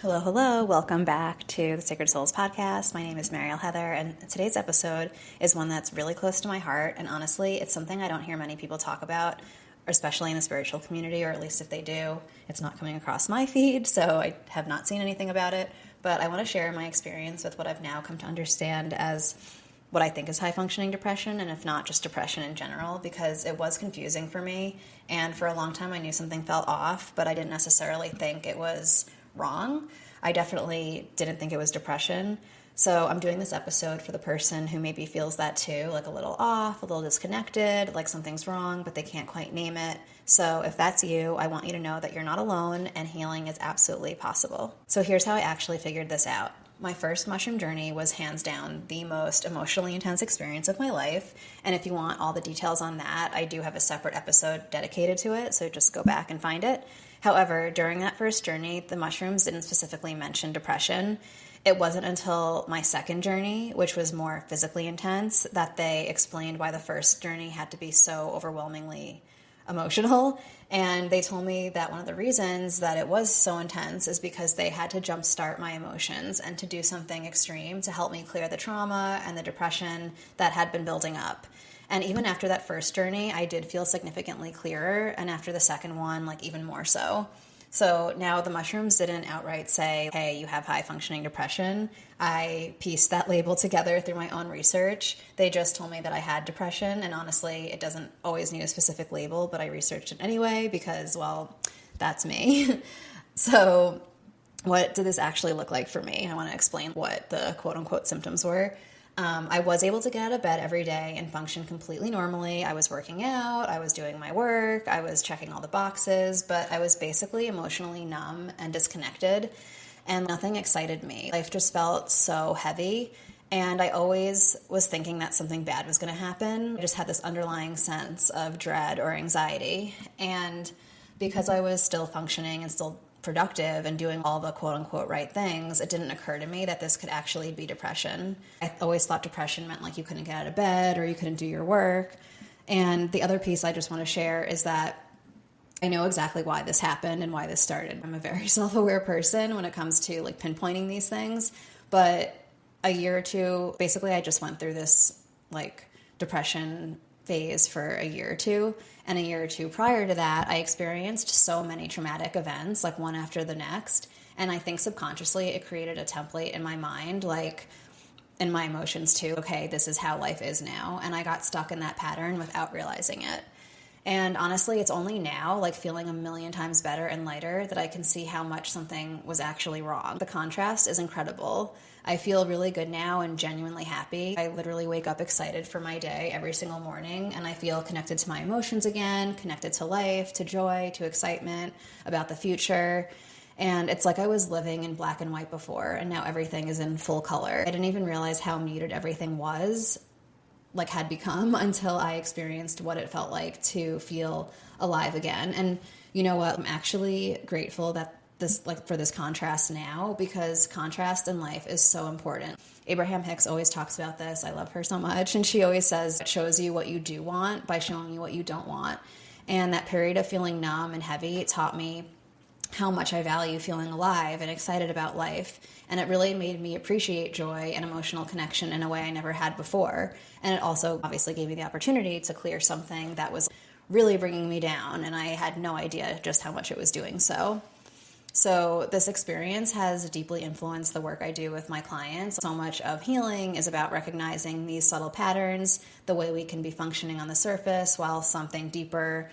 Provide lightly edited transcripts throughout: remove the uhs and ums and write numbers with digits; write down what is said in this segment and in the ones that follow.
Hello, hello. Welcome back to the Sacred Souls podcast. My name is Mariel Heather, and today's episode is one that's really close to my heart. And honestly, it's something I don't hear many people talk about, especially in the spiritual community, or at least if they do, it's not coming across my feed, so I have not seen anything about it. But I want to share my experience with what I've now come to understand as what I think is high-functioning depression, and if not, just depression in general, because it was confusing for me. And for a long time, I knew something felt off, but I didn't necessarily think it was wrong. I definitely didn't think it was depression. So I'm doing this episode for the person who maybe feels that too, like a little off, a little disconnected, like something's wrong, but they can't quite name it. So if that's you, I want you to know that you're not alone and healing is absolutely possible. So here's how I actually figured this out. My first mushroom journey was hands down the most emotionally intense experience of my life. And if you want all the details on that, I do have a separate episode dedicated to it, so just go back and find it. However, during that first journey, the mushrooms didn't specifically mention depression. It wasn't until my second journey, which was more physically intense, that they explained why the first journey had to be so overwhelmingly emotional. And they told me that one of the reasons that it was so intense is because they had to jumpstart my emotions and to do something extreme to help me clear the trauma and the depression that had been building up. And even after that first journey, I did feel significantly clearer. And after the second one, like even more so. So now the mushrooms didn't outright say, hey, you have high functioning depression. I pieced that label together through my own research. They just told me that I had depression. And honestly, it doesn't always need a specific label, but I researched it anyway because, well, that's me. So what did this actually look like for me? I want to explain what the quote unquote symptoms were. I was able to get out of bed every day and function completely normally. I was working out, I was doing my work, I was checking all the boxes, but I was basically emotionally numb and disconnected, and nothing excited me. Life just felt so heavy, and I always was thinking that something bad was going to happen. I just had this underlying sense of dread or anxiety, and because I was still functioning and still productive and doing all the quote-unquote right things, it didn't occur to me that this could actually be depression. I always thought depression meant like you couldn't get out of bed or you couldn't do your work. And the other piece I just want to share is that I know exactly why this happened and why this started. I'm a very self-aware person when it comes to like pinpointing these things, but a year or two, basically I just went through this like depression phase for a year or two. And a year or two prior to that, I experienced so many traumatic events, like one after the next. And I think subconsciously it created a template in my mind, like in my emotions too. Okay, this is how life is now. And I got stuck in that pattern without realizing it. And honestly, it's only now, like feeling a million times better and lighter, that I can see how much something was actually wrong. The contrast is incredible. I feel really good now and genuinely happy. I literally wake up excited for my day every single morning, and I feel connected to my emotions again, connected to life, to joy, to excitement about the future. And it's like I was living in black and white before, and now everything is in full color. I didn't even realize how muted everything was, like had become, until I experienced what it felt like to feel alive again. And you know what? I'm actually grateful that for this contrast now, because contrast in life is so important. Abraham Hicks always talks about this. I love her so much. And she always says, it shows you what you do want by showing you what you don't want. And that period of feeling numb and heavy taught me how much I value feeling alive and excited about life. And it really made me appreciate joy and emotional connection in a way I never had before. And it also obviously gave me the opportunity to clear something that was really bringing me down. And I had no idea just how much it was doing so. So this experience has deeply influenced the work I do with my clients. So much of healing is about recognizing these subtle patterns, the way we can be functioning on the surface while something deeper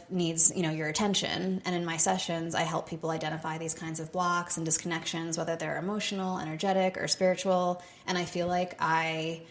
needs, your attention. And in my sessions, I help people identify these kinds of blocks and disconnections, whether they're emotional, energetic, or spiritual. And I feel like I,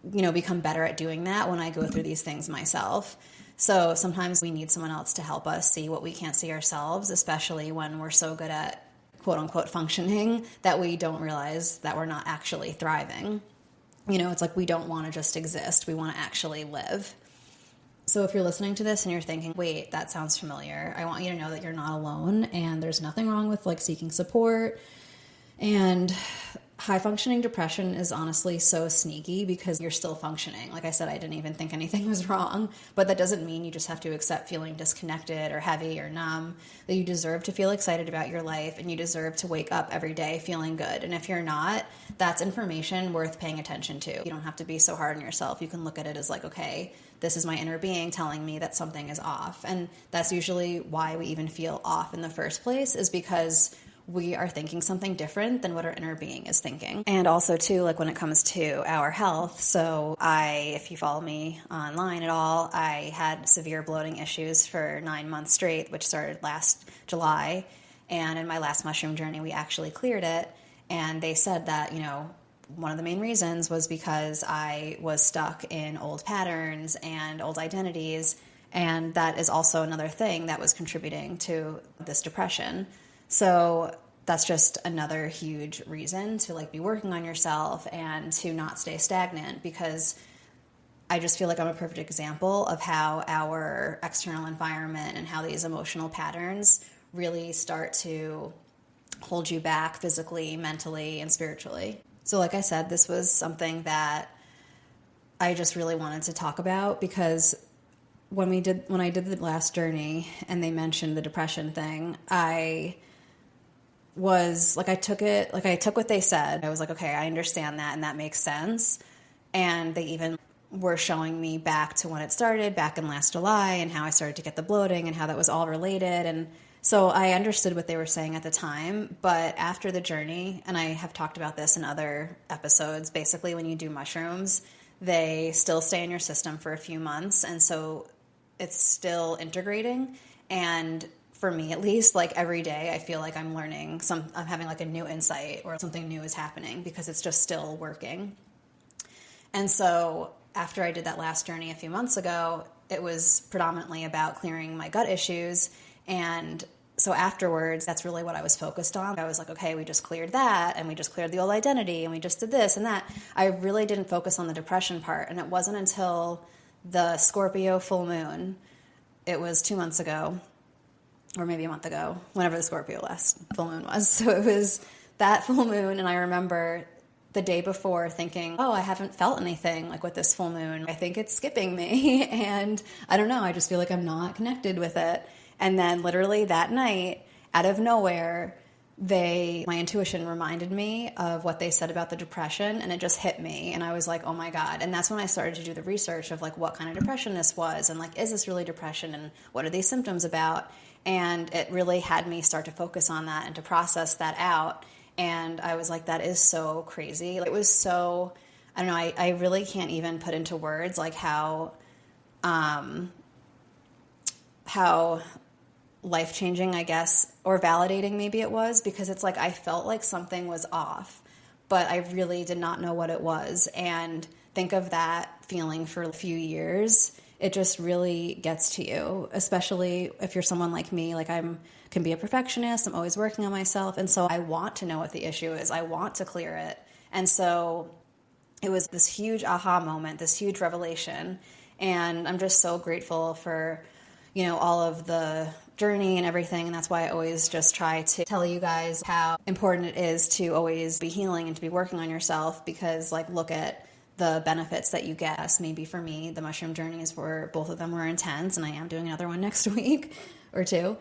become better at doing that when I go through these things myself. So sometimes we need someone else to help us see what we can't see ourselves, especially when we're so good at quote unquote functioning that we don't realize that we're not actually thriving. It's like we don't want to just exist. We want to actually live. So if you're listening to this and you're thinking, wait, that sounds familiar, I want you to know that you're not alone, and there's nothing wrong with seeking support. And high functioning depression is honestly so sneaky because you're still functioning. Like I said, I didn't even think anything was wrong, but that doesn't mean you just have to accept feeling disconnected or heavy or numb, that you deserve to feel excited about your life and you deserve to wake up every day feeling good. And if you're not, that's information worth paying attention to. You don't have to be so hard on yourself. You can look at it as like, okay, this is my inner being telling me that something is off. And that's usually why we even feel off in the first place, is because we are thinking something different than what our inner being is thinking. And also too, like when it comes to our health. So if you follow me online at all, I had severe bloating issues for 9 months straight, which started last July. And in my last mushroom journey, we actually cleared it. And they said that, one of the main reasons was because I was stuck in old patterns and old identities. And that is also another thing that was contributing to this depression. So that's just another huge reason to be working on yourself and to not stay stagnant, because I just feel like I'm a perfect example of how our external environment and how these emotional patterns really start to hold you back physically, mentally, and spiritually. So like I said, this was something that I just really wanted to talk about, because when I did the last journey and they mentioned the depression thing, I took what they said. I was like, okay, I understand that, and that makes sense. And they even were showing me back to when it started, back in last July, and how I started to get the bloating and how that was all related. And so I understood what they were saying at the time. But after the journey, and I have talked about this in other episodes, basically when you do mushrooms, they still stay in your system for a few months. And so it's still integrating. And for me, at least, every day, I feel like I'm learning I'm having a new insight, or something new is happening, because it's just still working. And so after I did that last journey a few months ago, it was predominantly about clearing my gut issues. And so afterwards, that's really what I was focused on. I was like, okay, we just cleared that, and we just cleared the old identity, and we just did this and that. I really didn't focus on the depression part. And it wasn't until the Scorpio full moon, it was 2 months ago, or maybe a month ago, whenever the Scorpio last full moon was. So it was that full moon, and I remember the day before thinking, oh, I haven't felt anything with this full moon. I think it's skipping me, and I don't know, I just feel like I'm not connected with it. And then literally that night, out of nowhere, my intuition reminded me of what they said about the depression, and it just hit me, and I was like, oh my God. And that's when I started to do the research of what kind of depression this was, and is this really depression, and what are these symptoms about? And it really had me start to focus on that and to process that out. And I was like, that is so crazy. It was so, I don't know, I really can't even put into words how life-changing, I guess, or validating maybe it was, because it's I felt like something was off, but I really did not know what it was. And think of that feeling for a few years. It just really gets to you, especially if you're someone like me. Can be a perfectionist. I'm always working on myself. And so I want to know what the issue is. I want to clear it. And so it was this huge aha moment, this huge revelation. And I'm just so grateful for, all of the journey and everything. And that's why I always just try to tell you guys how important it is to always be healing and to be working on yourself, because look at the benefits that you get. Maybe for me, the mushroom journeys both of them were intense, and I am doing another one next week or two.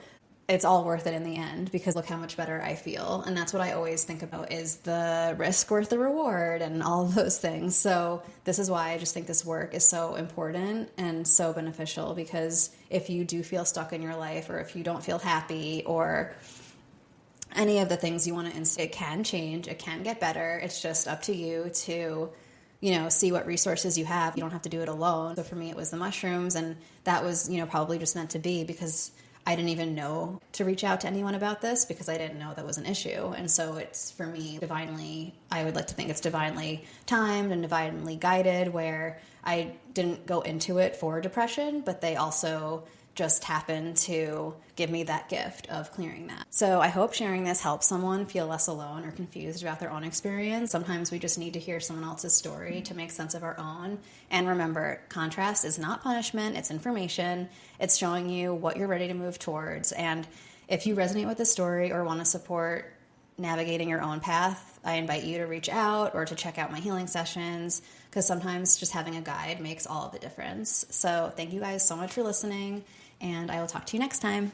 It's all worth it in the end, because look how much better I feel. And that's what I always think about, is the risk worth the reward and all of those things. So this is why I just think this work is so important and so beneficial, because if you do feel stuck in your life, or if you don't feel happy, or any of the things you want to, it can change, it can get better. It's just up to you to see what resources you have. You don't have to do it alone. So for me, it was the mushrooms, and that was, probably just meant to be, because I didn't even know to reach out to anyone about this, because I didn't know that was an issue. And so it's, for me, I would like to think it's divinely timed and divinely guided, where I didn't go into it for depression, but they also just happened to give me that gift of clearing that. So I hope sharing this helps someone feel less alone or confused about their own experience. Sometimes we just need to hear someone else's story to make sense of our own. And remember, contrast is not punishment, it's information. It's showing you what you're ready to move towards. And if you resonate with this story or want to support navigating your own path, I invite you to reach out or to check out my healing sessions, because sometimes just having a guide makes all of the difference. So thank you guys so much for listening, and I will talk to you next time.